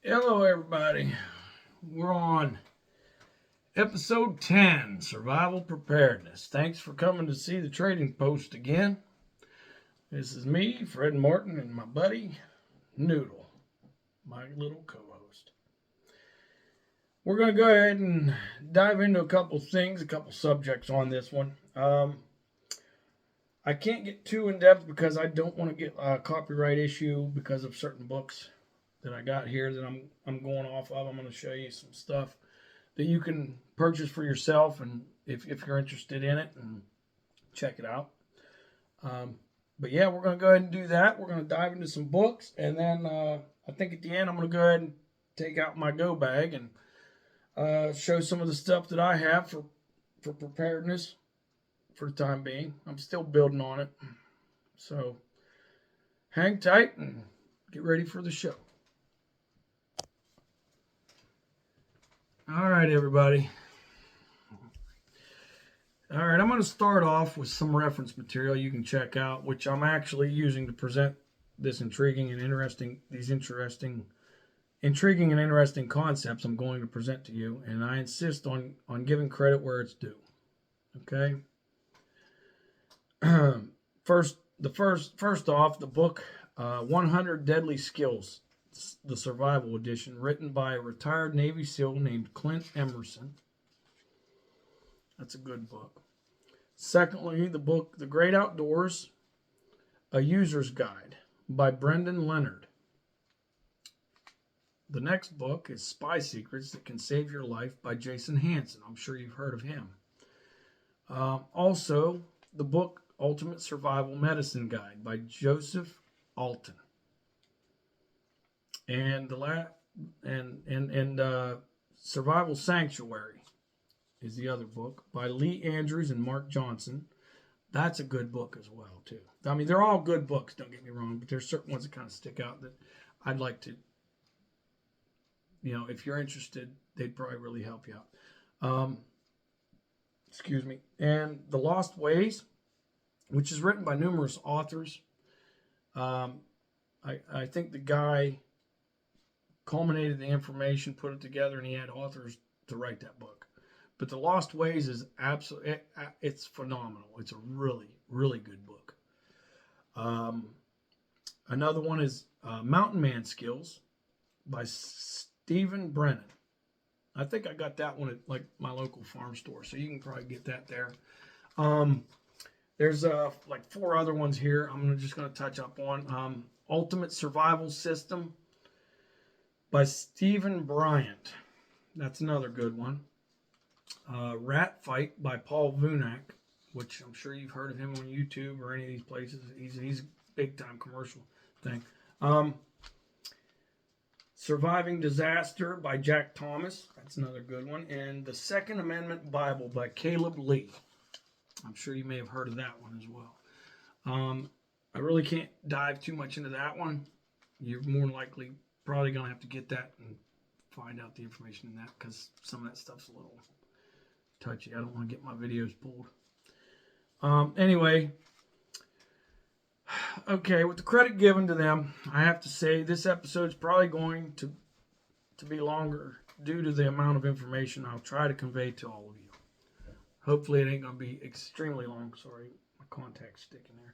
Hello, everybody. We're on episode 10, Survival Preparedness. Thanks for coming to see the trading post again. This is me, Fred Martin, and my buddy, Noodle, my little co-host. We're going to go ahead and dive into a couple things, a couple subjects on this one. I can't get too in-depth because I don't want to get a copyright issue because of certain books that I got here that I'm going off of. I'm going to show you some stuff that you can purchase for yourself, and if you're interested in it, and check it out. But yeah, we're going to go ahead and do that. We're going to dive into some books, and then I think at the end I'm going to go ahead and take out my go bag and show some of the stuff that I have for preparedness for the time being. I'm still building on it. So hang tight and get ready for the show. All right, everybody. All right, I'm going to start off with some reference material you can check out, which I'm actually using to present this intriguing and interesting concepts I'm going to present to you, and I insist on giving credit where it's due. Okay. First off, the book 100 Deadly Skills, the Survival Edition, written by a retired Navy SEAL named Clint Emerson. That's a good book. Secondly, the book The Great Outdoors, A User's Guide by Brendan Leonard. The next book is Spy Secrets That Can Save Your Life by Jason Hansen. I'm sure you've heard of him. Also, the book Ultimate Survival Medicine Guide by Joseph Alton. And Survival Sanctuary is the other book by Lee Andrews and Mark Johnson. That's a good book as well, too. I mean, they're all good books, don't get me wrong, but there's certain ones that kind of stick out that I'd like to, if you're interested, they'd probably really help you out. Excuse me. And The Lost Ways, which is written by numerous authors. I think the guy culminated the information, put it together, and he had authors to write that book. But The Lost Ways is absolutely, it's phenomenal. It's a really, really good book. Another one is Mountain Man Skills by Stephen Brennan. I think I got that one at like my local farm store, so you can probably get that there. There's like 4 other ones here I'm just going to touch up on. Ultimate Survival System by Stephen Bryant. That's another good one. Rat Fight by Paul Vunak, which I'm sure you've heard of him on YouTube or any of these places. He's a big time commercial thing. Surviving Disaster by Jack Thomas. That's another good one. And The Second Amendment Bible by Caleb Lee. I'm sure you may have heard of that one as well. I really can't dive too much into that one. You're more likely probably going to have to get that and find out the information in that, because some of that stuff's a little touchy. I don't want to get my videos pulled. Anyway, okay, with the credit given to them, I have to say this episode's probably going to be longer due to the amount of information I'll try to convey to all of you. Hopefully it ain't going to be extremely long. Sorry, my contact's sticking there.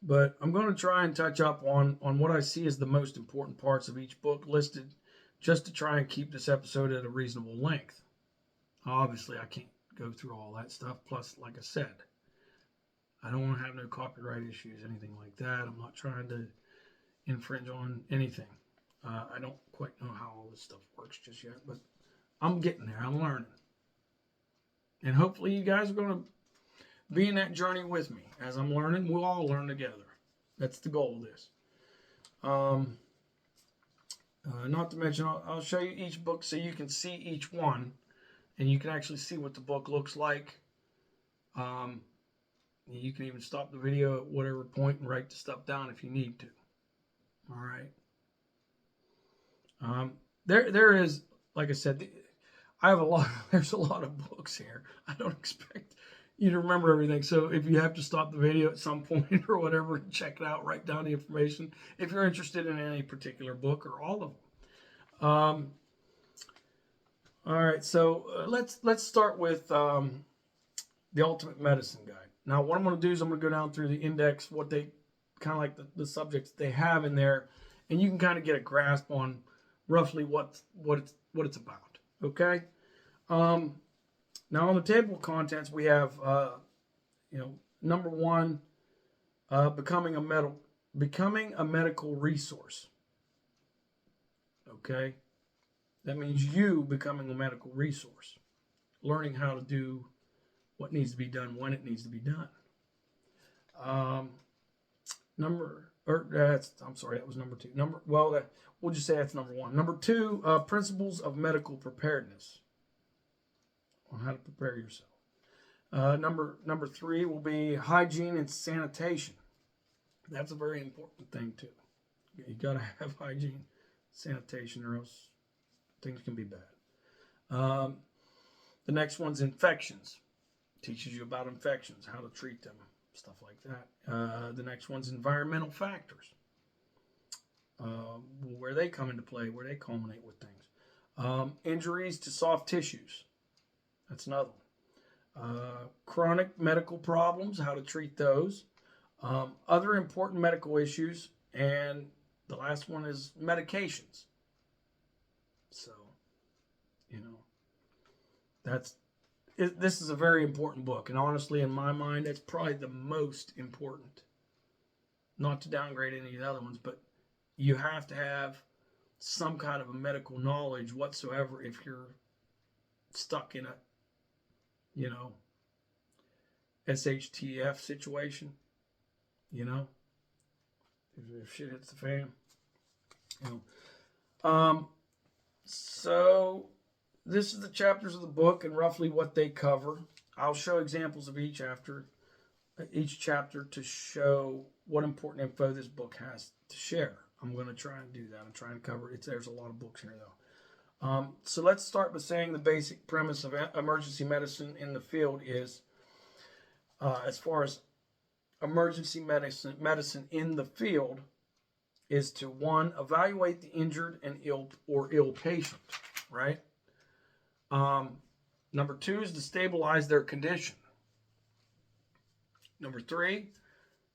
But I'm going to try and touch up on what I see as the most important parts of each book listed, just to try and keep this episode at a reasonable length. Obviously, I can't go through all that stuff. Plus, like I said, I don't want to have no copyright issues, anything like that. I'm not trying to infringe on anything. I don't quite know how all this stuff works just yet, but I'm getting there. I'm learning. And hopefully you guys are going to be in that journey with me. As I'm learning, we'll all learn together. That's the goal of this. Not to mention, I'll show you each book so you can see each one, and you can actually see what the book looks like. You can even stop the video at whatever point and write the stuff down if you need to. All right. There is, like I said, I have a lot. There's a lot of books here. I don't expect you to remember everything. So if you have to stop the video at some point or whatever and check it out, write down the information if you're interested in any particular book or all of them. All right, so let's start with the Ultimate Medicine Guide. Now, what I'm going to do is I'm going to go down through the index, what they kind of like the subjects they have in there, and you can kind of get a grasp on roughly what it's about. Okay. Now on the table of contents, we have number one, becoming a medical resource. Okay, that means you becoming a medical resource, learning how to do what needs to be done when it needs to be done. That was number two. We'll just say that's number one. Number two, principles of medical preparedness, on how to prepare yourself. Number three will be hygiene and sanitation. That's a very important thing too. You got to have hygiene, sanitation, or else things can be bad. The next one's infections. Teaches you about infections, how to treat them, stuff like that. The next one's environmental factors. Where they come into play, where they culminate with things. Injuries to soft tissues. That's another one. Chronic medical problems, how to treat those. Other important medical issues. And the last one is medications. So, this is a very important book. And honestly, in my mind, it's probably the most important. Not to downgrade any of the other ones, but you have to have some kind of a medical knowledge whatsoever if you're stuck in a, SHTF situation, if shit hits the fan, So this is the chapters of the book and roughly what they cover. I'll show examples of each chapter to show what important info this book has to share. I'm going to try and do that. I'm trying to cover it. There's a lot of books here, though. So let's start by saying the basic premise of emergency medicine in the field is, as far as emergency medicine in the field, is to, one, evaluate the injured and ill patient, right? Number two is to stabilize their condition. Number three,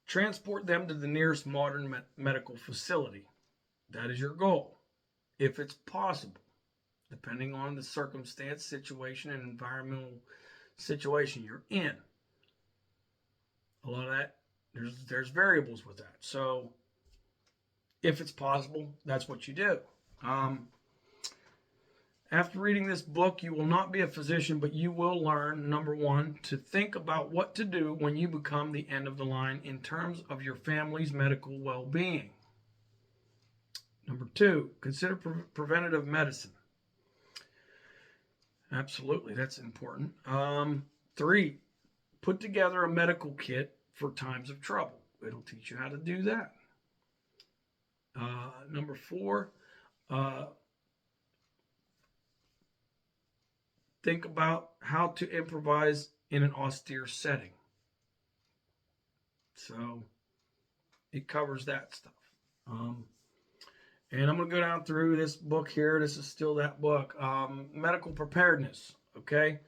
transport them to the nearest modern medical facility. That is your goal, if it's possible, depending on the circumstance, situation, and environmental situation you're in. A lot of that, there's variables with that. So, if it's possible, that's what you do. After reading this book, you will not be a physician, but you will learn, number one, to think about what to do when you become the end of the line in terms of your family's medical well-being. Number two, consider preventative medicine. Absolutely, that's important. Three, put together a medical kit for times of trouble. It'll teach you how to do that. Number four, think about how to improvise in an austere setting. So it covers that stuff. And I'm going to go down through this book here. This is still that book. Medical preparedness, okay?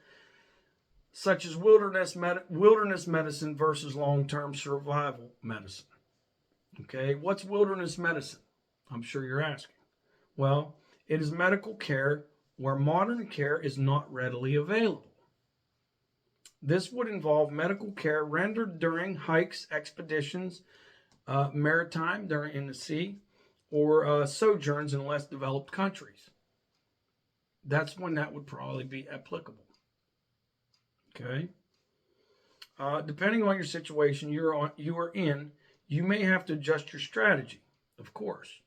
Such as wilderness medicine versus long-term survival medicine. Okay, what's wilderness medicine? I'm sure you're asking. Well, it is medical care where modern care is not readily available. This would involve medical care rendered during hikes, expeditions, maritime, during in the sea, or sojourns in less developed countries. That's when that would probably be applicable. Okay. Depending on your situation you are in, you may have to adjust your strategy, of course.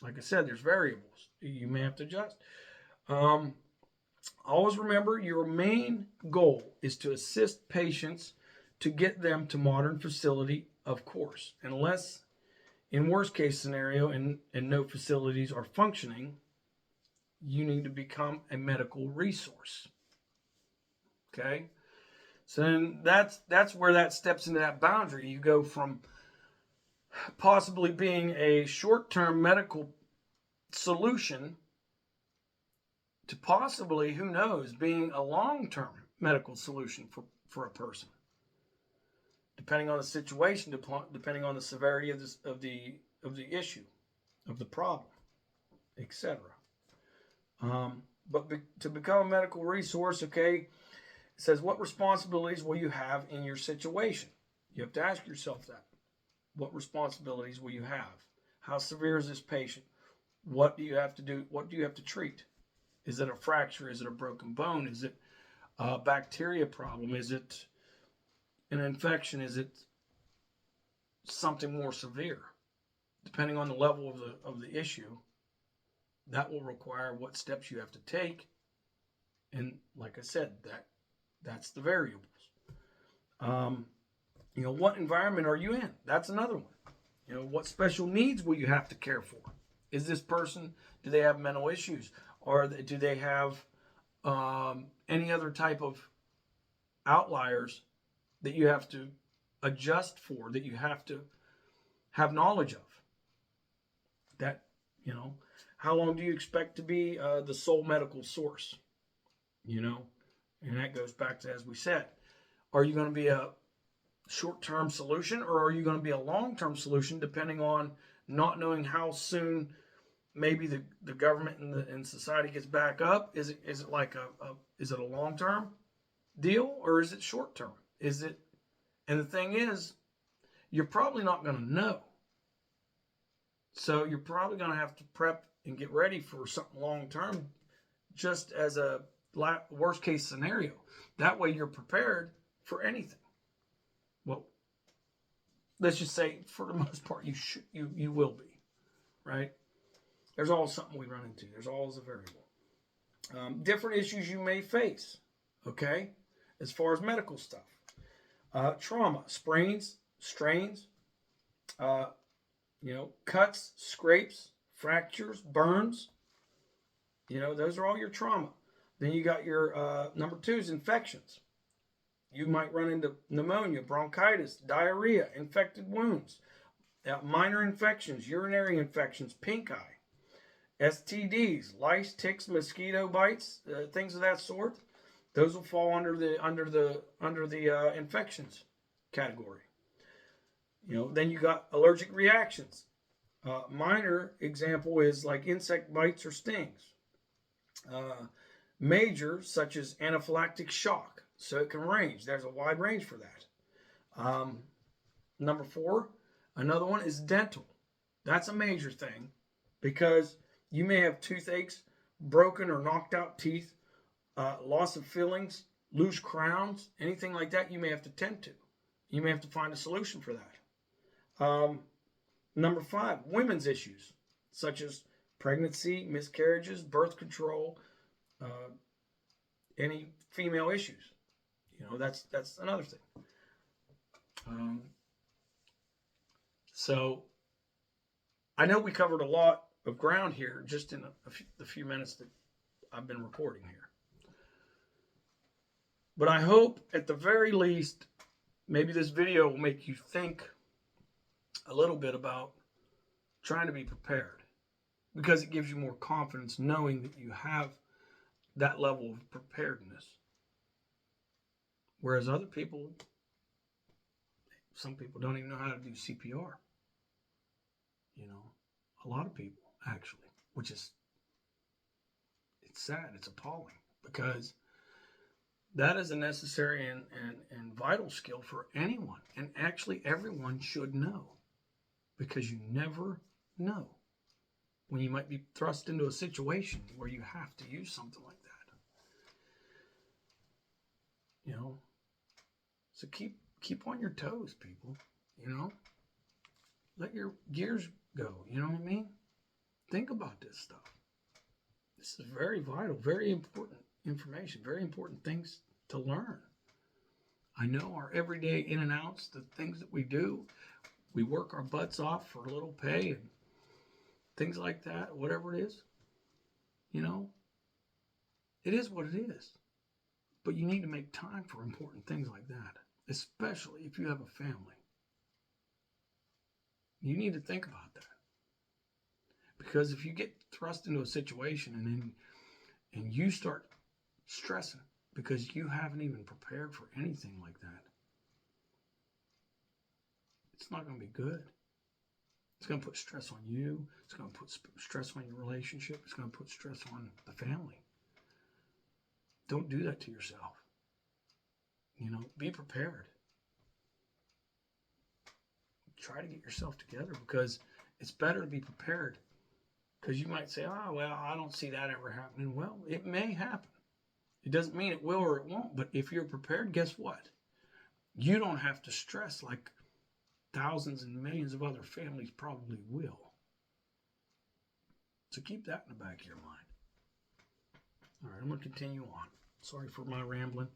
Like I said, there's variables you may have to adjust. Always remember, your main goal is to assist patients to get them to modern facility, of course. Unless, in worst case scenario, and no facilities are functioning, you need to become a medical resource. Okay? So then that's where that steps into that boundary. You go from possibly being a short-term medical solution to possibly, who knows, being a long-term medical solution for a person, depending on the situation, depending on the severity of the issue, of the problem, etc. But to become a medical resource, okay, it says, what responsibilities will you have in your situation? You have to ask yourself that. What responsibilities will you have? How severe is this patient? What do you have to do? What do you have to treat? Is it a fracture? Is it a broken bone? Is it a bacteria problem? Is it an infection? Is it something more severe? Depending on the level of the issue, that will require what steps you have to take. And like I said, that's the variables. What environment are you in? That's another one. What special needs will you have to care for? Is this person, do they have mental issues? Or do they have any other type of outliers that you have to adjust for, that you have to have knowledge of? That, how long do you expect to be the sole medical source? And that goes back to, as we said, are you going to be a short-term solution, or are you going to be a long-term solution, depending on not knowing how soon maybe the government and society gets back up? Is it like is it a long-term deal, or is it short-term? And the thing is, you're probably not going to know. So you're probably going to have to prep and get ready for something long-term, just as a worst-case scenario. That way you're prepared for anything. Well, let's just say, for the most part, you will be, right? There's always something we run into. There's always a variable. Different issues you may face, okay, as far as medical stuff. Trauma, sprains, strains, cuts, scrapes, fractures, burns. Those are all your trauma. Then you got your number 2 is infections. You might run into pneumonia, bronchitis, diarrhea, infected wounds, minor infections, urinary infections, pink eye, STDs, lice, ticks, mosquito bites, things of that sort. Those will fall under the infections category. Then you got allergic reactions. Minor example is like insect bites or stings. Major, such as anaphylactic shock. So it can range. There's a wide range for that. Number 4, another one is dental. That's a major thing, because you may have toothaches, broken or knocked out teeth, loss of fillings, loose crowns, anything like that you may have to tend to. You may have to find a solution for that. Number 5, women's issues, such as pregnancy, miscarriages, birth control, any female issues. That's another thing. So I know we covered a lot of ground here just in the few minutes that I've been recording here. But I hope, at the very least, maybe this video will make you think a little bit about trying to be prepared, because it gives you more confidence knowing that you have that level of preparedness. Whereas some people don't even know how to do CPR. A lot of people, actually, which is, it's sad, it's appalling, because that is a necessary and vital skill for anyone. And actually, everyone should know, because you never know when you might be thrust into a situation where you have to use something like that. So keep on your toes, people. Let your gears go. You know what I mean? Think about this stuff. This is very vital, very important information, very important things to learn. I know our everyday in and outs, the things that we do, we work our butts off for a little pay and things like that, whatever it is. It is what it is. But you need to make time for important things like that, especially if you have a family. You need to think about that. Because if you get thrust into a situation and you start stressing because you haven't even prepared for anything like that, it's not going to be good. It's going to put stress on you. It's going to put stress on your relationship. It's going to put stress on the family. Don't do that to yourself. Be prepared. Try to get yourself together, because it's better to be prepared. Because you might say, oh, well, I don't see that ever happening. Well, it may happen. It doesn't mean it will or it won't. But if you're prepared, guess what? You don't have to stress like thousands and millions of other families probably will. So keep that in the back of your mind. All right, I'm going to continue on. Sorry for my rambling.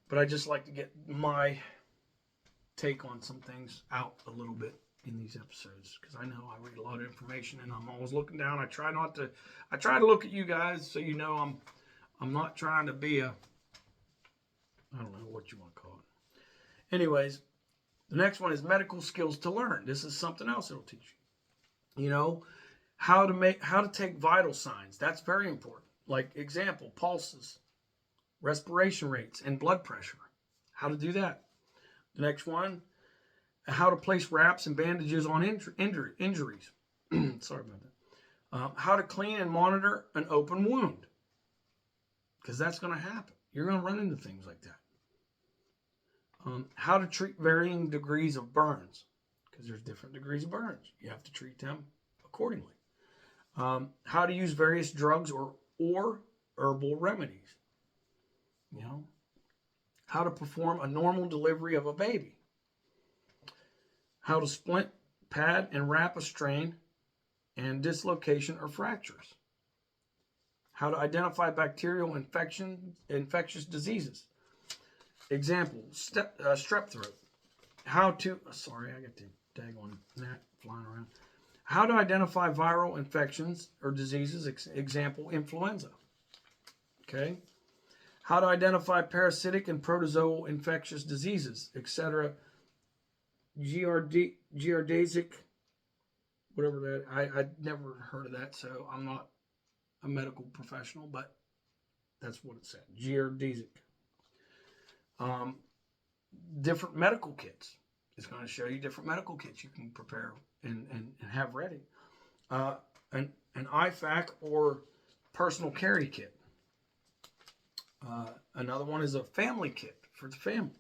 But I just like to get my take on some things out a little bit in these episodes, because I know I read a lot of information and I'm always looking down. I try to look at you guys so I'm not trying to be I don't know what you want to call it. Anyways, the next one is medical skills to learn. This is something else it'll teach you. How to take vital signs. That's very important. Like example, pulses, respiration rates, and blood pressure. How to do that. The next one, how to place wraps and bandages on injuries. Sorry about that. How to clean and monitor an open wound, because that's going to happen. You're going to run into things like that. How to treat varying degrees of burns, because there's different degrees of burns. You have to treat them accordingly. How to use various drugs or herbal remedies. How to perform a normal delivery of a baby. How to splint, pad, and wrap a strain and dislocation or fractures. How to identify bacterial infectious diseases. Example, strep throat. How to, sorry, I got the daggone gnat flying around. How to identify viral infections or diseases. Example, influenza. Okay. How to identify parasitic and protozoal infectious diseases, etc. Giardiasic, whatever that. I never heard of that, so I'm not a medical professional, but that's what it said. Giardiasic. Different medical kits. It's going to show you different medical kits you can prepare and have ready. An IFAC or personal carry kit. Another one is a family kit for the family.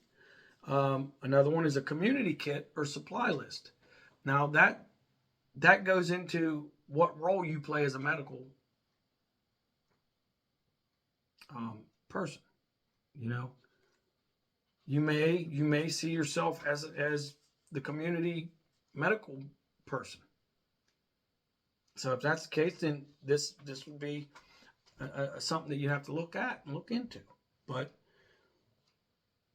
Another one is a community kit or supply list. Now that goes into what role you play as a medical person. You may see yourself as the community medical person. So if that's the case, then this would be something that you have to look at and look into. But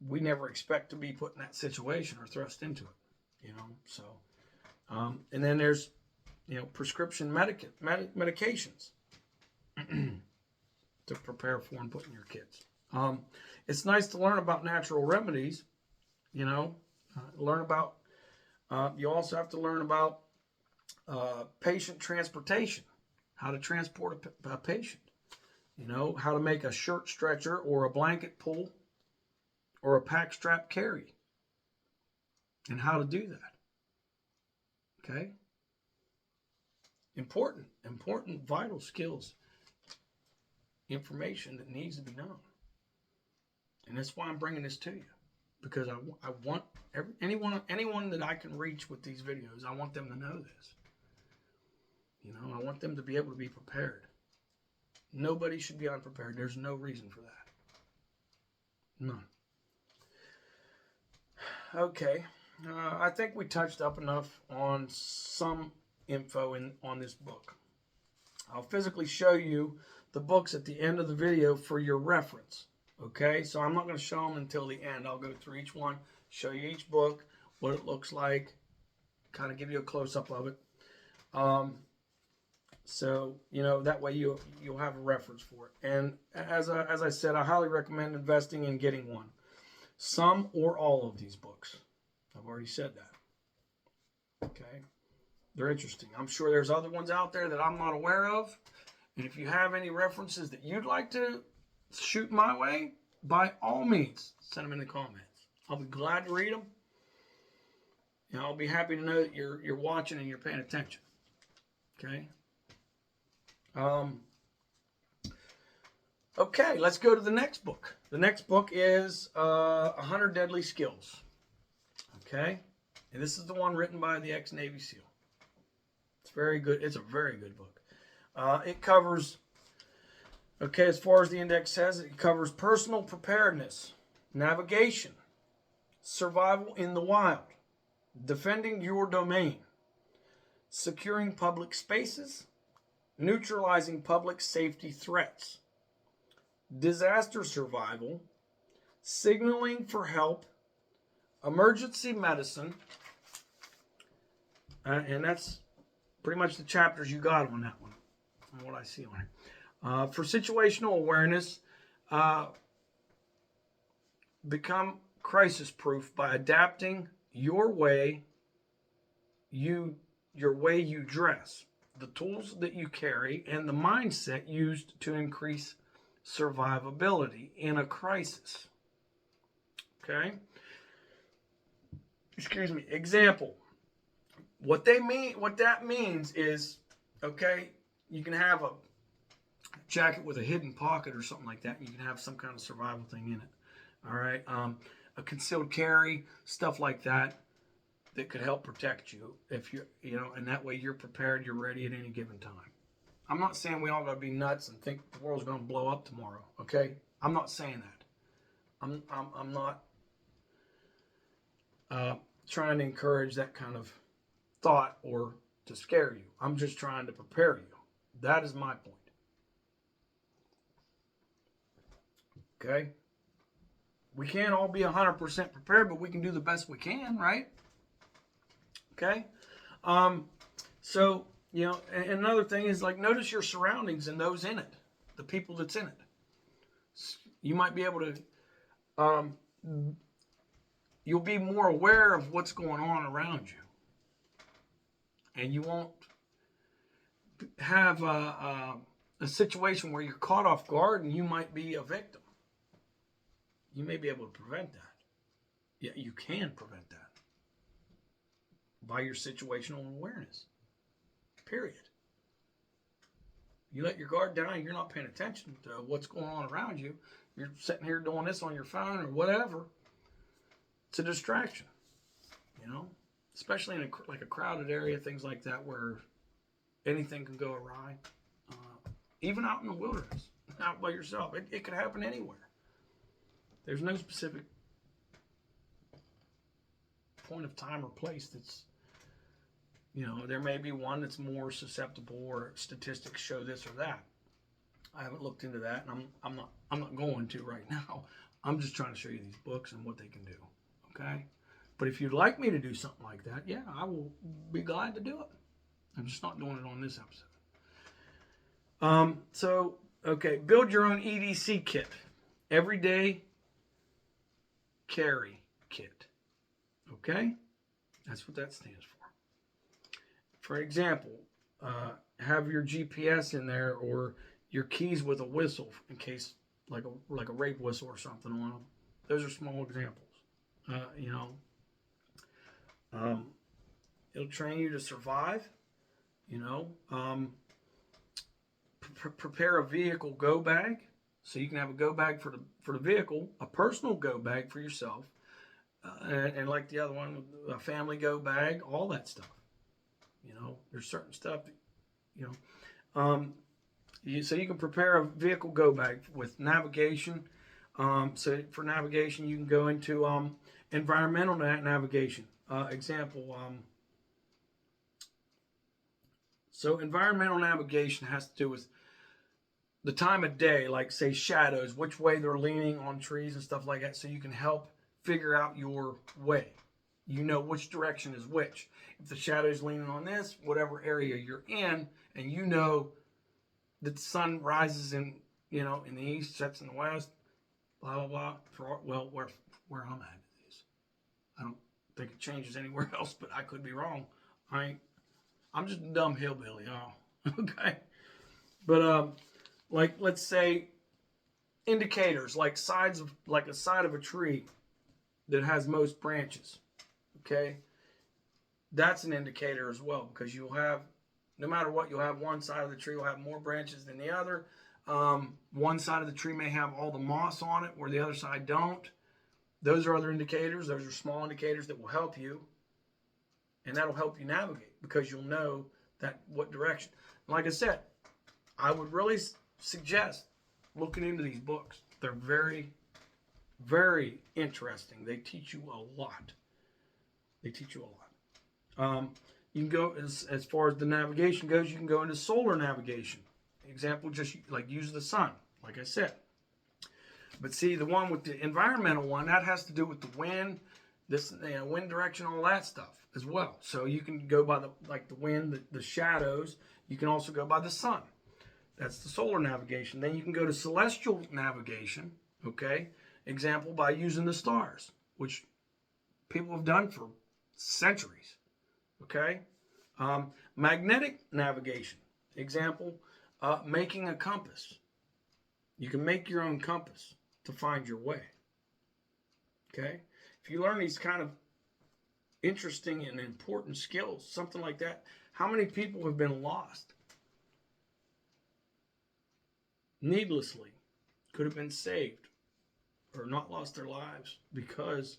we never expect to be put in that situation or thrust into it, So, and then there's, prescription medications to prepare for and put in your kids. It's nice to learn about natural remedies, learn about, you also have to learn about patient transportation, how to transport a patient, how to make a shirt stretcher or a blanket pull or a pack strap carry, and how to do that. Okay? Important, vital skills, information that needs to be known. And that's why I'm bringing this to you, because I want anyone that I can reach with these videos, I want them to know this. I want them to be able to be prepared. Nobody should be unprepared. There's no reason for that. None. Okay. I think we touched up enough on some info on this book. I'll physically show you the books at the end of the video for your reference. Okay, so I'm not going to show them until the end. I'll go through each one, show you each book, what it looks like, kind of give you a close-up of it. So, that way you'll have a reference for it. And as I said, I highly recommend investing in getting one. Some or all of these books. I've already said that. Okay. They're interesting. I'm sure there's other ones out there that I'm not aware of. And if you have any references that you'd like to shoot my way, by all means, send them in the comments. I'll be glad to read them. I'll be happy to know that you're watching and you're paying attention. Okay. Okay, let's go to the next book. The next book is 100 Deadly Skills. Okay, and this is the one written by the ex-Navy SEAL. It's very good. It's a very good book. It covers, as far as the index says, it covers personal preparedness, navigation, survival in the wild, defending your domain, securing public spaces, neutralizing public safety threats, disaster survival, signaling for help, emergency medicine, and that's pretty much the chapters you got on that one, from what I see on it. For situational awareness, become crisis proof by adapting your way you dress, the tools that you carry, and the mindset used to increase survivability in a crisis. Okay? Excuse me. Example. What that means is, you can have a jacket with a hidden pocket or something like that, and you can have some kind of survival thing in it. All right? A concealed carry, stuff like that could help protect you if and that way you're prepared, you're ready at any given time. I'm not saying we all got to be nuts and think the world's going to blow up tomorrow, okay? I'm not saying that. I'm not trying to encourage that kind of thought or to scare you. I'm just trying to prepare you. That is my point. Okay? We can't all be 100% prepared, but we can do the best we can, right? Okay? So, and another thing is, notice your surroundings and those in it, the people that's in it. You might be able to, you'll be more aware of what's going on around you. And you won't have a situation where you're caught off guard and you might be a victim. You may be able to prevent that. Yeah, you can prevent that by your situational awareness. Period. You let your guard down, you're not paying attention to what's going on around you. You're sitting here doing this on your phone or whatever. It's a distraction, especially in a crowded area, things like that, where anything can go awry. Even out in the wilderness, out by yourself, it could happen anywhere. There's no specific point of time or place that's, there may be one that's more susceptible, or statistics show this or that. I haven't looked into that, and I'm not going to right now. I'm just trying to show you these books and what they can do. Okay? But if you'd like me to do something like that, yeah, I will be glad to do it. I'm just not doing it on this episode. Build your own EDC kit. Everyday carry kit. Okay? That's what that stands for. For example, have your GPS in there, or your keys with a whistle in case, like a rape whistle or something on them. Those are small examples. It'll train you to survive. Prepare a vehicle go bag, so you can have a go bag for the vehicle, a personal go bag for yourself, and like the other one, a family go bag, all that stuff. There's certain stuff that, so you can prepare a vehicle go bag with navigation. So for navigation, you can go into environmental navigation. Example. So environmental navigation has to do with the time of day, like say shadows, which way they're leaning on trees and stuff like that, so you can help figure out your way. Which direction is which. If the shadow's leaning on this, whatever area you're in, and you know that the sun rises in, in the east, sets in the west, blah, blah, blah. Where I'm at it is. I don't think it changes anywhere else, but I could be wrong. I'm just a dumb hillbilly, y'all. Okay? But, like, let's say indicators, like a side of a tree that has most branches. Okay? That's an indicator as well, because you'll have, no matter what, you'll have one side of the tree will have more branches than the other. One side of the tree may have all the moss on it, where the other side don't. Those are other indicators. Those are small indicators that will help you, and that'll help you navigate, because you'll know what direction. Like I said, I would really suggest looking into these books. They're very, very interesting. They teach you a lot. You can go, as far as the navigation goes, you can go into solar navigation. Example, just like use the sun, like I said. But see, the one with the environmental one, that has to do with the wind, wind direction, all that stuff as well. So you can go by the wind, the shadows. You can also go by the sun. That's the solar navigation. Then you can go to celestial navigation, okay? Example, by using the stars, which people have done for centuries, okay? Magnetic navigation. Example, making a compass. You can make your own compass to find your way, okay? If you learn these kind of interesting and important skills, something like that, how many people have been lost needlessly, could have been saved or not lost their lives because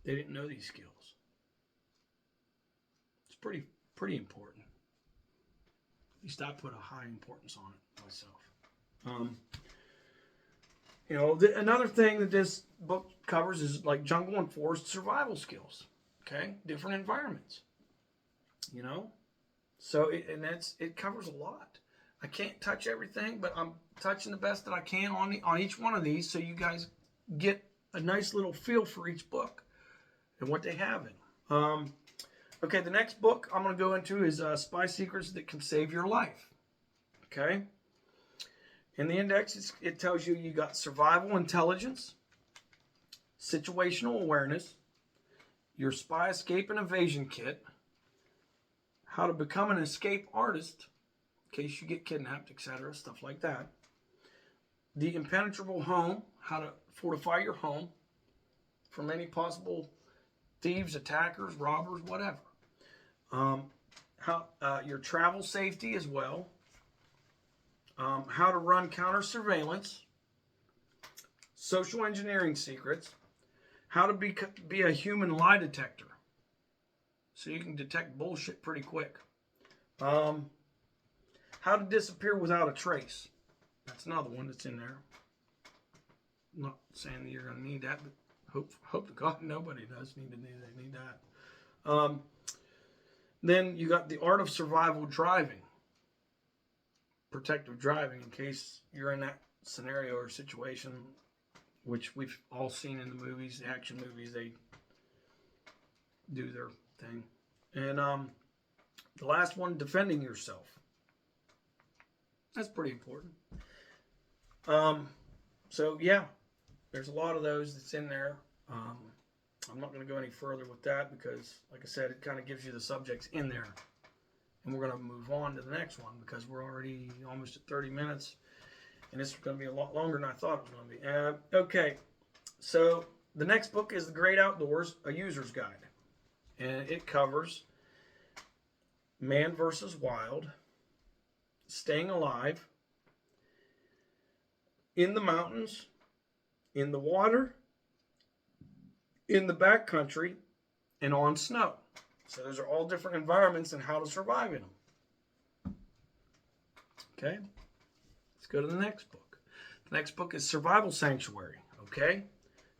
they didn't know these skills? It's pretty important. At least I put a high importance on it myself. Another thing that this book covers is like jungle and forest survival skills. Okay, different environments. So it covers a lot. I can't touch everything, but I'm touching the best that I can on each one of these, so you guys get a nice little feel for each book and what they have in them. Okay, the next book I'm going to go into is Spy Secrets That Can Save Your Life. Okay? In the index, it tells you got survival intelligence, situational awareness, your spy escape and evasion kit, how to become an escape artist in case you get kidnapped, etc., stuff like that. The impenetrable home, how to fortify your home from any possible thieves, attackers, robbers, whatever. Your travel safety as well. How to run counter surveillance. Social engineering secrets. How to be a human lie detector, so you can detect bullshit pretty quick. How to disappear without a trace. That's another one that's in there. I'm not saying that you're going to need that, but hope to God nobody does need that. Then you got the art of survival driving. Protective driving, in case you're in that scenario or situation, which we've all seen in the movies, the action movies. They do their thing. And the last one, defending yourself. That's pretty important. So yeah, there's a lot of those that's in there. I'm not going to go any further with that because, like I said, it kind of gives you the subjects in there. And we're going to move on to the next one because we're already almost at 30 minutes. And this is going to be a lot longer than I thought it was going to be. Okay, so the next book is The Great Outdoors, A User's Guide. And it covers man versus wild, staying alive, in the mountains, in the water, in the backcountry, and on snow. So those are all different environments and how to survive in them. Okay, let's go to the next book. The next book is Survival Sanctuary. Okay,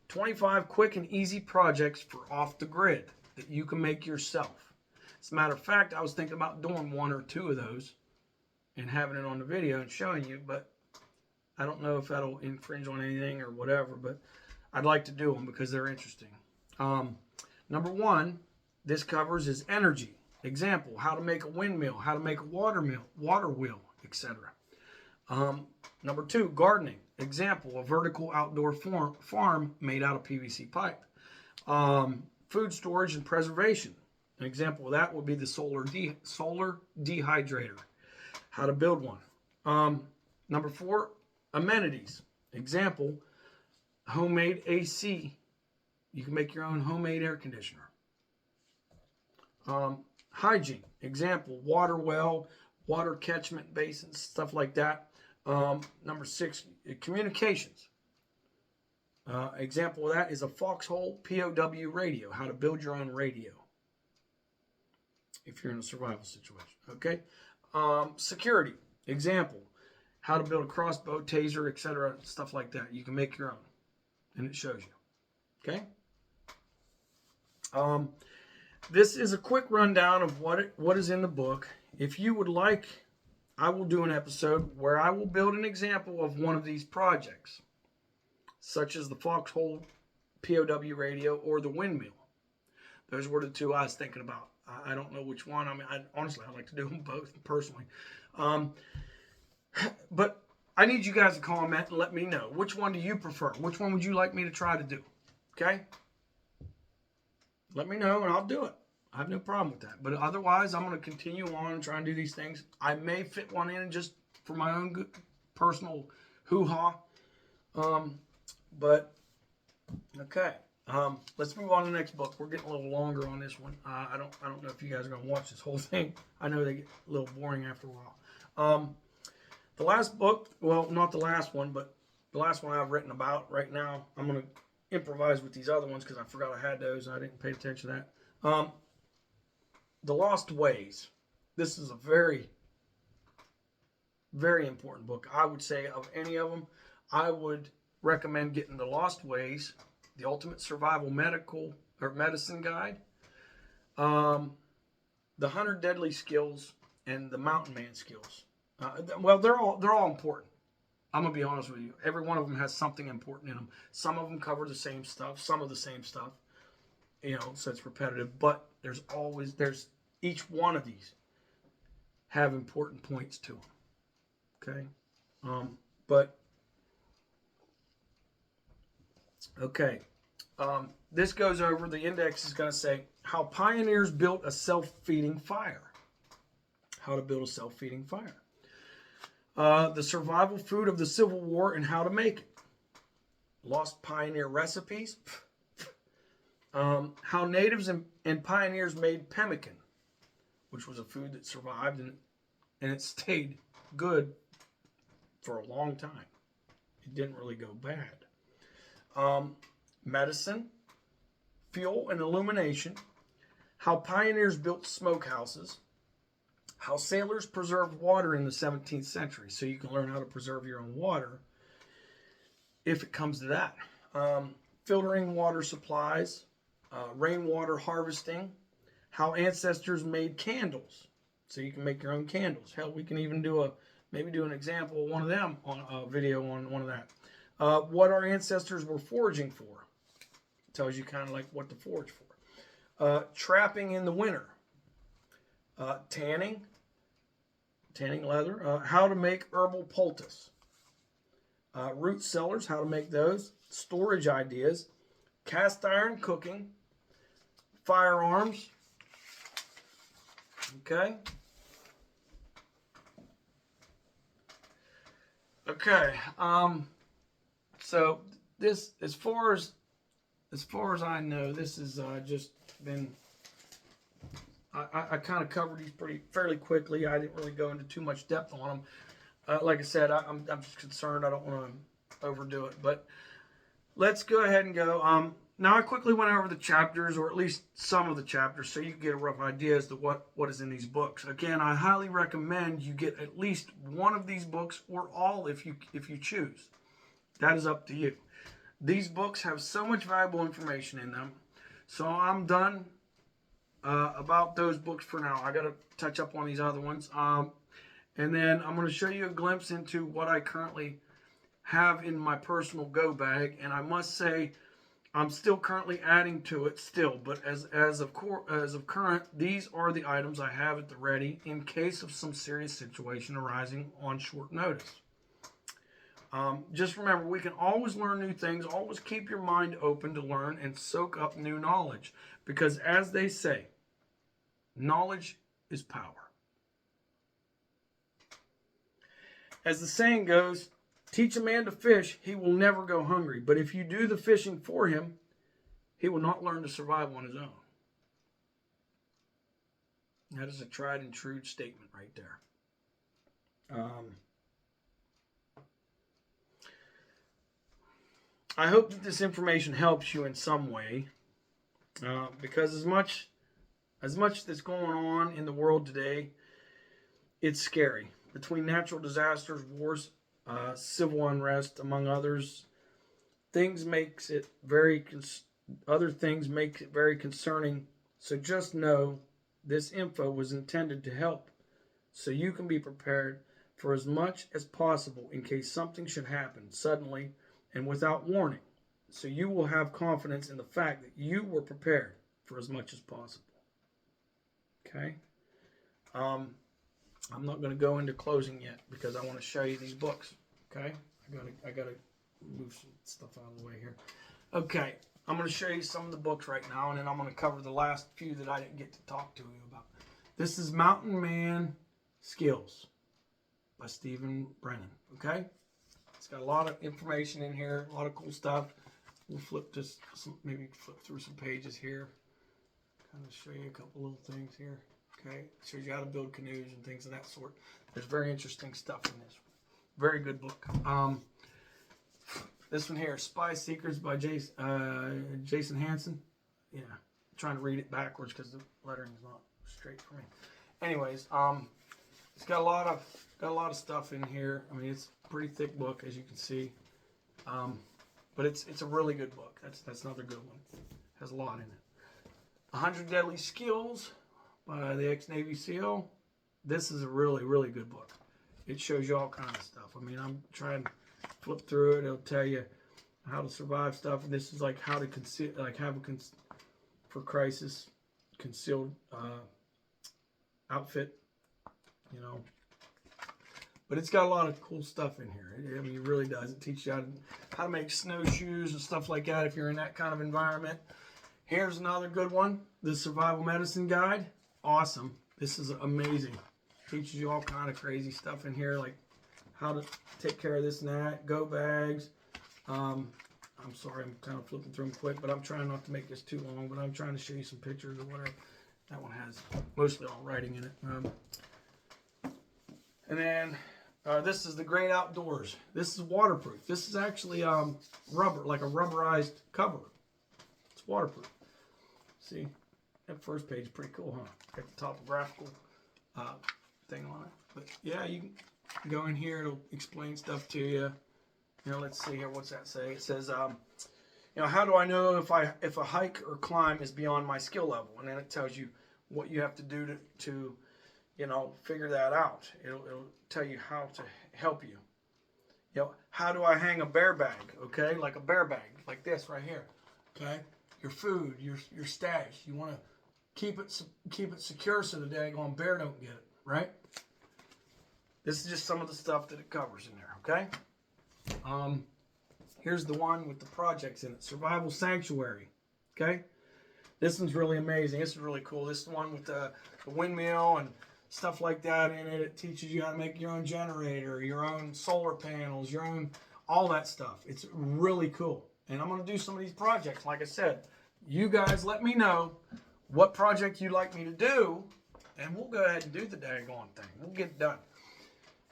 25 quick and easy projects for off the grid that you can make yourself. As a matter of fact, I was thinking about doing one or two of those and having it on the video and showing you, but I don't know if that'll infringe on anything or whatever, but I'd like to do them because they're interesting. Number one, this covers is energy. Example, how to make a windmill, how to make a water wheel, etc. Number 2, gardening. Example, a vertical outdoor farm made out of PVC pipe. Food storage and preservation. An example of that would be the solar dehydrator. How to build one. Number 4, amenities. Example, homemade AC. You can make your own homemade air conditioner. Hygiene. Example, water well, water catchment basins, stuff like that. Number 6, communications. Example of that is a foxhole POW radio. How to build your own radio if you're in a survival situation. Okay. Security. Example, how to build a crossbow, taser, etc. Stuff like that. You can make your own, and it shows you. Okay. This is a quick rundown of what is in the book. If you would like, I will do an episode where I will build an example of one of these projects, such as the foxhole POW radio or the windmill. Those were the 2 I was thinking about. I don't know which one. I mean, honestly, I'd like to do them both personally. But I need you guys to comment and let me know. Which one do you prefer? Which one would you like me to try to do? Okay? Let me know and I'll do it. I have no problem with that. But otherwise, I'm going to continue on and try and do these things. I may fit one in just for my own good, personal hoo-ha. But, okay. Let's move on to the next book. We're getting a little longer on this one. I don't know if you guys are going to watch this whole thing. I know they get a little boring after a while. The last book, well, not the last one, but the last one I've written about right now. I'm going to improvise with these other ones because I forgot I had those and I didn't pay attention to that. The Lost Ways. This is a very, very important book. I would say of any of them, I would recommend getting The Lost Ways, The Ultimate Survival Medicine Guide, The 100 Deadly Skills, and The Mountain Man Skills. Well, they're all important. I'm going to be honest with you. Every one of them has something important in them. Some of them cover the same stuff, some of the same stuff, so it's repetitive. But there's each one of these have important points to them. Okay? This goes over, the index is going to say, how pioneers built a self-feeding fire. How to build a self-feeding fire. The survival food of the Civil War and how to make it. Lost pioneer recipes. How natives and pioneers made pemmican, which was a food that survived and it stayed good for a long time. It didn't really go bad. Medicine, fuel and illumination. How pioneers built smokehouses. How sailors preserved water in the 17th century. So you can learn how to preserve your own water if it comes to that. Filtering water supplies. Rainwater harvesting. How ancestors made candles. So you can make your own candles. Hell, we can even do an example of one of them on a video on one of that. What our ancestors were foraging for. It tells you kind of like what to forage for. Trapping in the winter. Tanning leather, how to make herbal poultice, root cellars, how to make those, storage ideas, cast iron cooking, firearms. Okay. So this, as far as I know, this has just been. I kind of covered these fairly quickly. I didn't really go into too much depth on them. Like I said, I'm just concerned. I don't want to overdo it. But let's go ahead and go. Now, I quickly went over the chapters, or at least some of the chapters, so you can get a rough idea as to what is in these books. Again, I highly recommend you get at least one of these books, or all if you choose. That is up to you. These books have so much valuable information in them. So I'm done about those books for now. I got to touch up on these other ones. And then I'm going to show you a glimpse into what I currently have in my personal go bag. And I must say, I'm still currently adding to it still, but as of current, these are the items I have at the ready in case of some serious situation arising on short notice. Just remember, we can always learn new things. Always keep your mind open to learn and soak up new knowledge. Because as they say, knowledge is power. As the saying goes, teach a man to fish, he will never go hungry. But if you do the fishing for him, he will not learn to survive on his own. That is a tried and true statement right there. I hope that this information helps you in some way, because as much that's going on in the world today, it's scary. Between natural disasters, wars, civil unrest, among others, other things make it very concerning. So just know this info was intended to help, so you can be prepared for as much as possible in case something should happen suddenly and without warning. So you will have confidence in the fact that you were prepared for as much as possible. Okay? I'm not going to go into closing yet because I want to show you these books. Okay? I gotta move some stuff out of the way here. Okay, I'm going to show you some of the books right now, and then I'm going to cover the last few that I didn't get to talk to you about. This is Mountain Man Skills by Stephen Brennan. Okay? It's got a lot of information in here, a lot of cool stuff. We'll maybe flip through some pages here. Kind of show you a couple little things here. Okay, it shows you how to build canoes and things of that sort. There's very interesting stuff in this. Very good book. This one here, Spy Secrets by Jason Hansen. Yeah, I'm trying to read it backwards because the lettering is not straight for me. Anyways, it's got a lot of stuff in here. I mean, it's a pretty thick book, as you can see. But it's a really good book. That's another good one. It has a lot in it. 100 Deadly Skills by the ex-Navy SEAL. This is a really, really good book. It shows you all kinds of stuff. I mean, I'm trying to flip through it. It'll tell you how to survive stuff. And this is like how to for crisis concealed outfit, you know. But it's got a lot of cool stuff in here. I mean, it really does. It teaches you how to make snowshoes and stuff like that if you're in that kind of environment. Here's another good one, the Survival Medicine Guide. Awesome. This is amazing. Teaches you all kind of crazy stuff in here, like how to take care of this and that. Go bags. I'm sorry, I'm kind of flipping through them quick, but I'm trying not to make this too long, but I'm trying to show you some pictures or whatever. That one has mostly all writing in it. And then this is the Great Outdoors. This is waterproof. This is actually rubber, like a rubberized cover. It's waterproof. See, that first page is pretty cool, huh? Got the topographical thing on it. But yeah, you can go in here. It'll explain stuff to you. You know, let's see here. What's that say? It says, you know, how do I know if a hike or climb is beyond my skill level? And then it tells you what you have to do to you know, figure that out. It'll tell you how to help you. You know, how do I hang a bear bag? Okay, like a bear bag, like this right here. Okay, your food, your stash. You want to keep it secure so the daggone bear don't get it. Right. This is just some of the stuff that it covers in there. Okay. Here's the one with the projects in it. Survival Sanctuary. Okay. This one's really amazing. This is really cool. This is the one with the windmill and stuff like that in it. It teaches you how to make your own generator, your own solar panels, your own, all that stuff. It's really cool. And I'm going to do some of these projects. Like I said, you guys let me know what project you'd like me to do, and we'll go ahead and do the daggone thing. We'll get it done.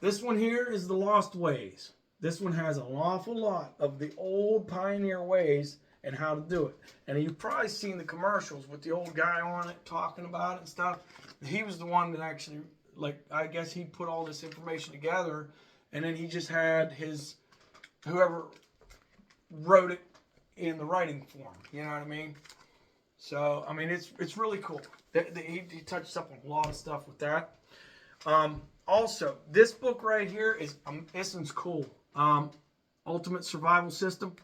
This one here is the Lost Ways. This one has an awful lot of the old pioneer ways and how to do it. And you've probably seen the commercials with the old guy on it talking about it and stuff. He was the one that actually, like, I guess he put all this information together, and then he just had whoever wrote it in the writing form. You know what I mean? So, I mean, it's really cool. He touched up on a lot of stuff with that. Also, this book right here is, this one's cool. Ultimate Survival System.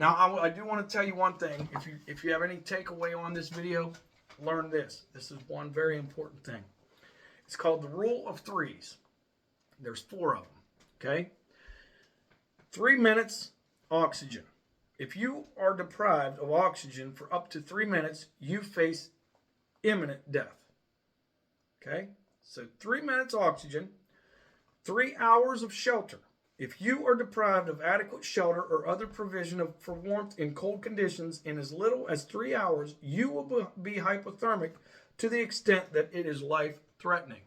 Now, I do want to tell you one thing. If you have any takeaway on this video, learn this. This is one very important thing. It's called the rule of threes. There's 4 of them. Okay? 3 minutes, oxygen. If you are deprived of oxygen for up to 3 minutes, you face imminent death. Okay? So 3 minutes oxygen, 3 hours of shelter. If you are deprived of adequate shelter or other provision for warmth in cold conditions in as little as 3 hours, you will be hypothermic to the extent that it is life-threatening.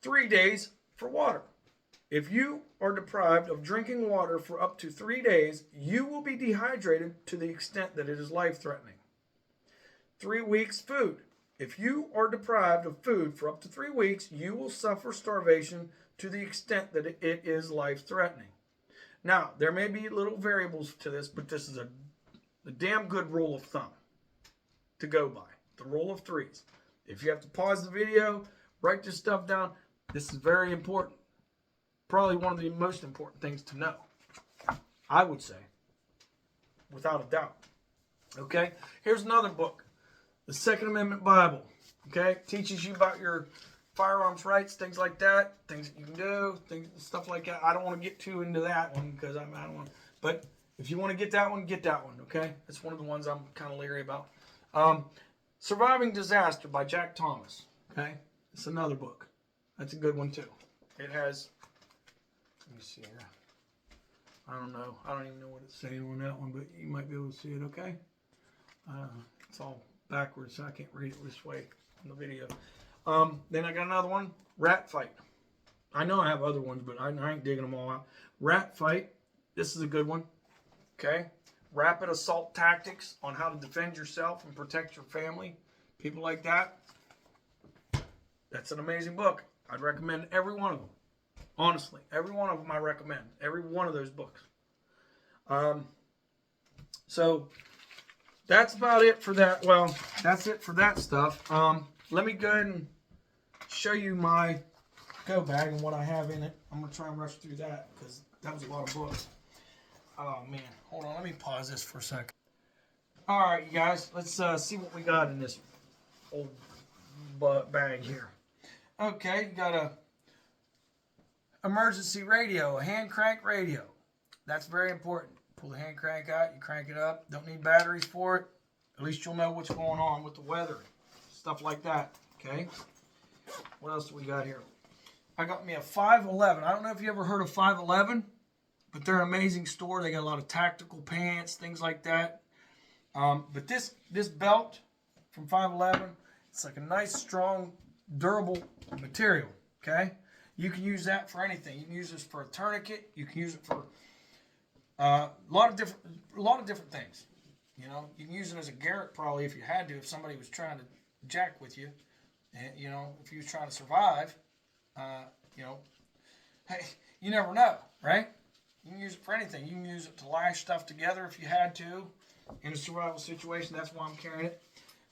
3 days for water. If you are deprived of drinking water for up to 3 days, you will be dehydrated to the extent that it is life-threatening. 3 weeks food. If you are deprived of food for up to 3 weeks, you will suffer starvation to the extent that it is life-threatening. Now, there may be little variables to this, but this is a damn good rule of thumb to go by. The rule of threes. If you have to pause the video, write this stuff down, this is very important. Probably one of the most important things to know, I would say, without a doubt. Okay, here's another book, the Second Amendment Bible. Okay, teaches you about your firearms rights, things like that, things that you can do, stuff like that. I don't want to get too into that one because I don't want. But if you want to get that one, get that one. Okay, that's one of the ones I'm kind of leery about. Surviving Disaster by Jack Thomas. Okay, it's another book. That's a good one too. It has. Let me see here. I don't know. I don't even know what it's saying on that one, but you might be able to see it, okay? It's all backwards, so I can't read it this way in the video. Then I got another one, Rat Fight. I know I have other ones, but I ain't digging them all out. Rat Fight. This is a good one, okay? Rapid Assault Tactics on how to defend yourself and protect your family. People like that. That's an amazing book. I'd recommend every one of them. Honestly, every one of them I recommend. Every one of those books. So that's about it for that. Well, that's it for that stuff. Let me go ahead and show you my go bag and what I have in it. I'm going to try and rush through that because that was a lot of books. Oh, man. Hold on. Let me pause this for a second. All right, you guys. Let's see what we got in this old bag here. Okay, you got a emergency radio, a hand crank radio. That's very important. Pull the hand crank out, you crank it up. Don't need batteries for it. At least you'll know what's going on with the weather. Stuff like that, okay? What else do we got here? I got me a 511. I don't know if you ever heard of 511, but they're an amazing store. They got a lot of tactical pants, things like that. But this belt from 511, it's like a nice, strong, durable material, okay? You can use that for anything. You can use this for a tourniquet. You can use it for a lot of different things. You know, you can use it as a garrote probably if you had to. If somebody was trying to jack with you, and you know, if you was trying to survive, you know, hey, you never know, right? You can use it for anything. You can use it to lash stuff together if you had to in a survival situation. That's why I'm carrying it.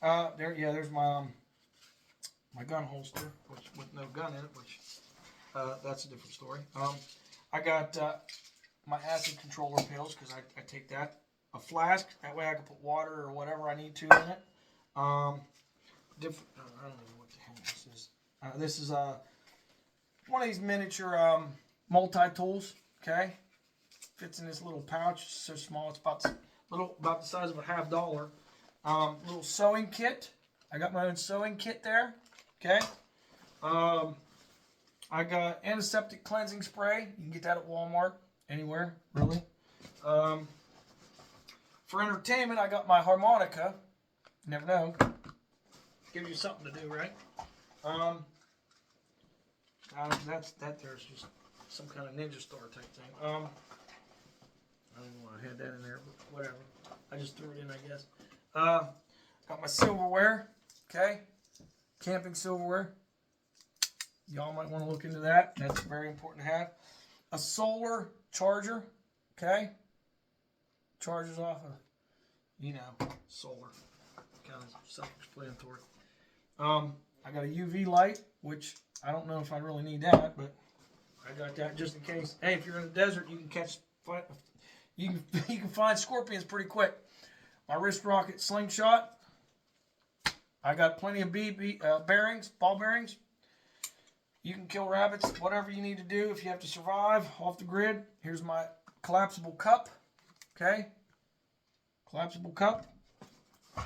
There's my my gun holster, which with no gun in it, which. That's a different story. I got my acid controller pills because I take that. A flask, that way I can put water or whatever I need to in it. I don't know what the hell this is. This is one of these miniature multi-tools, okay? Fits in this little pouch. It's so small, it's about the size of a $50. Little sewing kit. I got my own sewing kit there, okay? I got antiseptic cleansing spray. You can get that at Walmart, anywhere, really. For entertainment, I got my harmonica. You never know. Gives you something to do, right? There's just some kind of ninja star type thing. I don't know why I had that in there, but whatever. I just threw it in, I guess. Got my silverware, okay? Camping silverware. Y'all might want to look into that. That's very important to have. A solar charger, okay? Charges off of, you know, solar. Kind of self-explanatory. I got a UV light, which I don't know if I really need that, but I got that just in case. Hey, if you're in the desert, you can catch You can find scorpions pretty quick. My wrist rocket slingshot. I got plenty of bearings, ball bearings. You can kill rabbits, whatever you need to do if you have to survive off the grid. Here's my collapsible cup. Okay, collapsible cup. I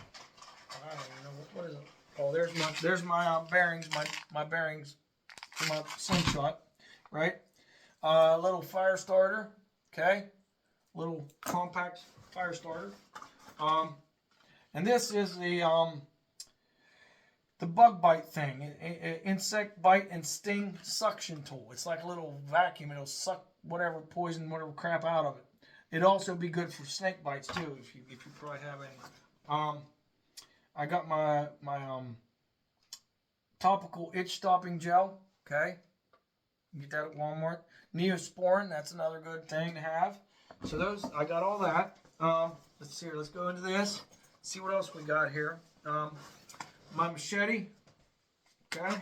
don't even know what is it. Oh, there's my bearings, my bearings for my slingshot, right? Little fire starter. Okay, little compact fire starter. And this is the bug bite thing, insect bite and sting suction tool. It's like a little vacuum. It'll suck whatever poison, whatever crap out of it. It'd also be good for snake bites too, if you probably have any. I got my topical itch stopping gel. Okay, you get that at Walmart. Neosporin, that's another good thing to have. So those, I got all that. Let's see here. Let's go into this. See what else we got here. My machete. Okay,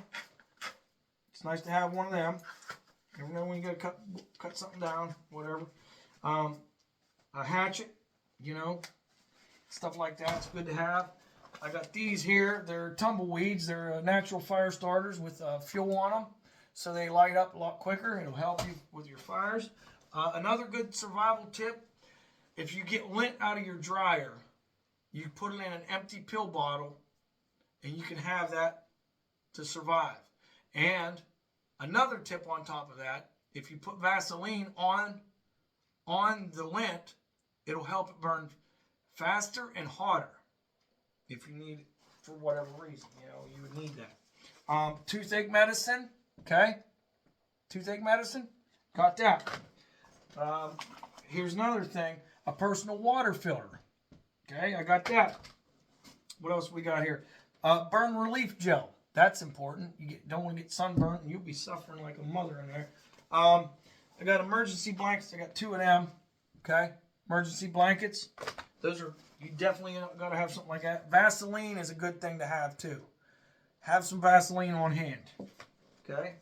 it's nice to have one of them. Never know when you gotta cut something down, whatever. A hatchet, you know, stuff like that. It's good to have. I got these here. They're tumbleweeds. They're natural fire starters with fuel on them, so they light up a lot quicker. It'll help you with your fires. Another good survival tip: if you get lint out of your dryer, you put it in an empty pill bottle, and you can have that to survive. And another tip on top of that: if you put Vaseline on the lint, it'll help it burn faster and hotter. If you need it for whatever reason, you know, you would need that. Toothache medicine, okay? Toothache medicine, got that. Here's another thing, a personal water filter. Okay, I got that. What else we got here? Burn relief gel. That's important. You don't want to get sunburned, and you'll be suffering like a mother in there. I got emergency blankets. I got 2 of them. Okay, emergency blankets. Those are, you definitely got to have something like that. Vaseline is a good thing to have too. Have some Vaseline on hand. Okay,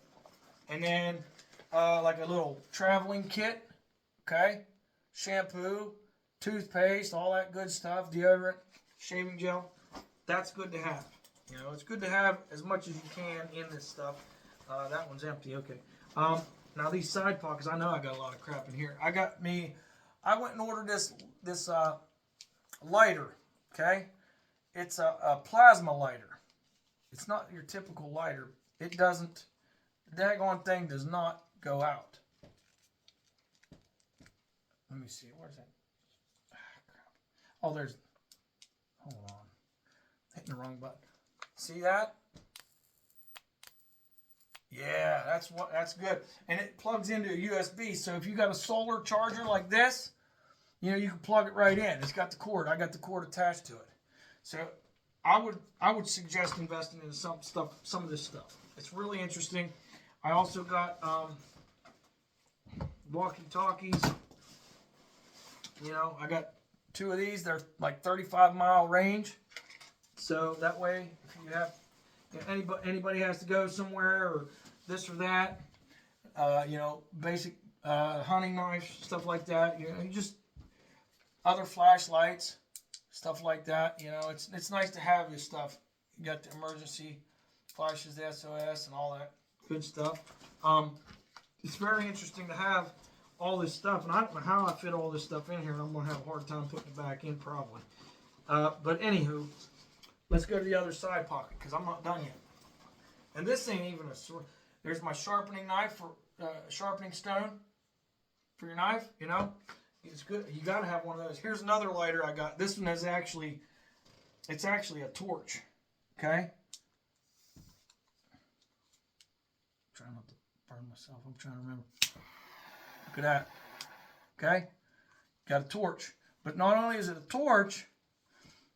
and then like a little traveling kit. Okay, shampoo, toothpaste, all that good stuff. Deodorant, shaving gel. That's good to have. You know, it's good to have as much as you can in this stuff. That one's empty. Okay. Now these side pockets, I know I got a lot of crap in here. I went and ordered this lighter. Okay, it's a plasma lighter. It's not your typical lighter. It doesn't. The daggone thing does not go out. Let me see. Where's that? Oh, there's. Hold on. Hitting the wrong button. See that? Yeah, that's good. And it plugs into a USB. So if you got a solar charger like this, you know, you can plug it right in. It's got the cord. I got the cord attached to it. So I would suggest investing in some of this stuff. It's really interesting. I also got walkie-talkies. You know, I got 2 of these. They're like 35-mile range. So that way, if you have, you know, anybody has to go somewhere or this or that, you know, basic hunting knives, stuff like that. You know, just other flashlights, stuff like that. You know, it's nice to have this stuff. You got the emergency flashes, the SOS, and all that good stuff. It's very interesting to have all this stuff, and I don't know how I fit all this stuff in here, and I'm going to have a hard time putting it back in probably. But anywho, let's go to the other side pocket, because I'm not done yet. And this ain't even a sword. There's my sharpening knife for sharpening stone for your knife, you know. It's good. You got to have one of those. Here's another lighter I got. This one is actually, it's actually a torch, okay? I'm trying not to burn myself. I'm trying to remember. Look at that. Okay? Got a torch. But not only is it a torch,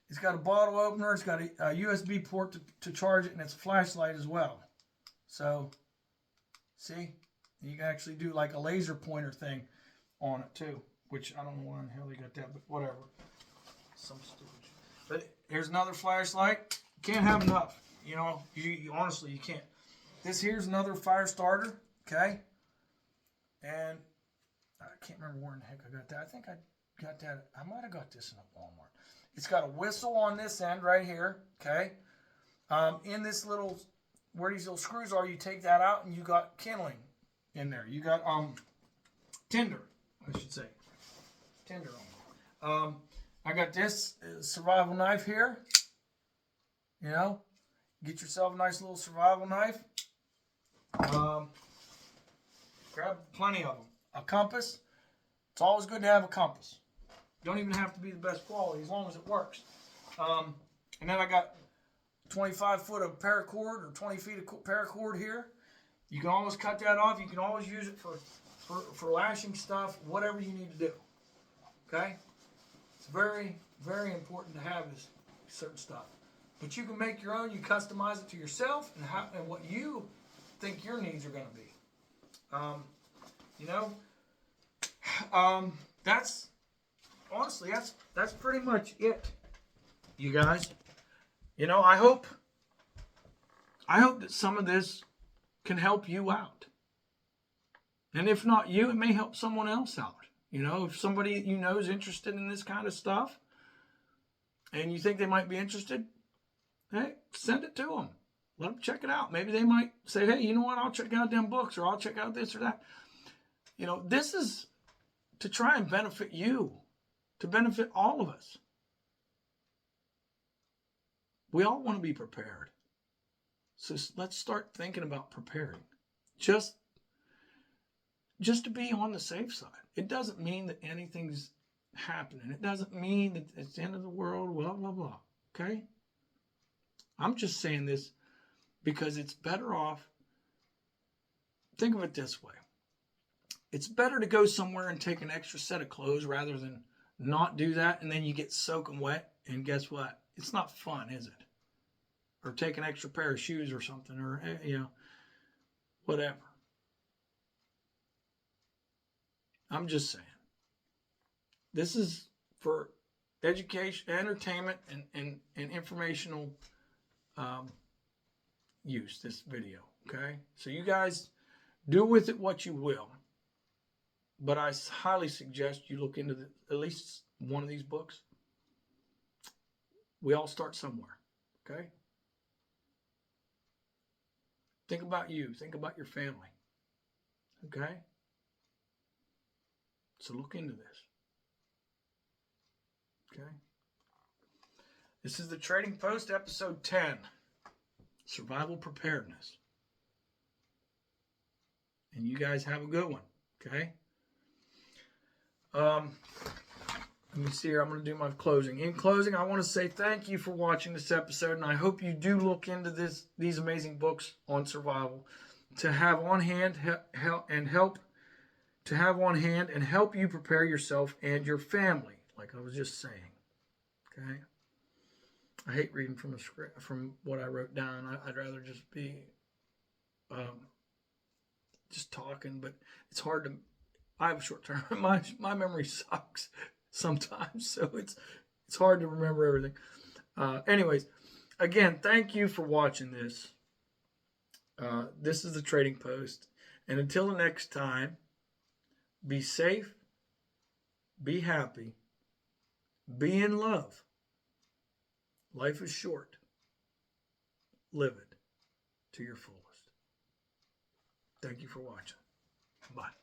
it's got a bottle opener, it's got a USB port to charge it, and it's a flashlight as well. So, see? You can actually do like a laser pointer thing on it too, which I don't know why in the hell they got that, but whatever. Some stupid shit. But here's another flashlight. You can't have enough. You know, you honestly, you can't. This here's another fire starter, okay? And I can't remember where in the heck I got that. I think I got that. I might have got this in a Walmart. It's got a whistle on this end right here. Okay. In this little, where these little screws are, you take that out and you got kindling in there. You got tinder, I should say. Tinder on. I got this survival knife here. You know, get yourself a nice little survival knife. Grab plenty of them. A compass. It's always good to have a compass. You don't even have to be the best quality as long as it works. And then I got 25 foot of paracord or 20 feet of paracord here. You can always cut that off. You can always use it for lashing stuff, whatever you need to do. Okay? It's very, very important to have this certain stuff. But you can make your own. You customize it to yourself and what you think your needs are going to be. That's honestly, that's pretty much it, you guys. I hope that some of this can help you out. And if not you, it may help someone else out. If somebody is interested in this kind of stuff and you think they might be interested, hey, send it to them. Let them check it out. Maybe they might say, hey, you know what? I'll check out them books, or I'll check out this or that. This is to try and benefit you, to benefit all of us. We all want to be prepared. So let's start thinking about preparing. Just to be on the safe side. It doesn't mean that anything's happening. It doesn't mean that it's the end of the world, blah, blah, blah. Okay? I'm just saying this because it's better off. Think of it this way. It's better to go somewhere and take an extra set of clothes rather than not do that, and then you get soaking wet, and guess what? It's not fun, is it? Or take an extra pair of shoes or something, or, whatever. I'm just saying. This is for education, entertainment, and informational use, this video, okay? So you guys do with it what you will. But I highly suggest you look into at least one of these books. We all start somewhere, okay? Think about you. Think about your family, okay? So look into this, okay? This is the Trading Post, episode 10, Survival Preparedness. And you guys have a good one, okay? Let me see here. I'm going to do my closing. In closing, I want to say thank you for watching this episode, and I hope you do look into these amazing books on survival to have on hand and help you prepare yourself and your family, like I was just saying. Okay. I hate reading from a script, from what I wrote down. I'd rather just be just talking, but it's hard to. I have a short term. My memory sucks sometimes, so it's hard to remember everything. Anyways, again, thank you for watching this. This is the Trading Post, and until the next time, be safe, be happy, be in love. Life is short. Live it to your fullest. Thank you for watching. Bye.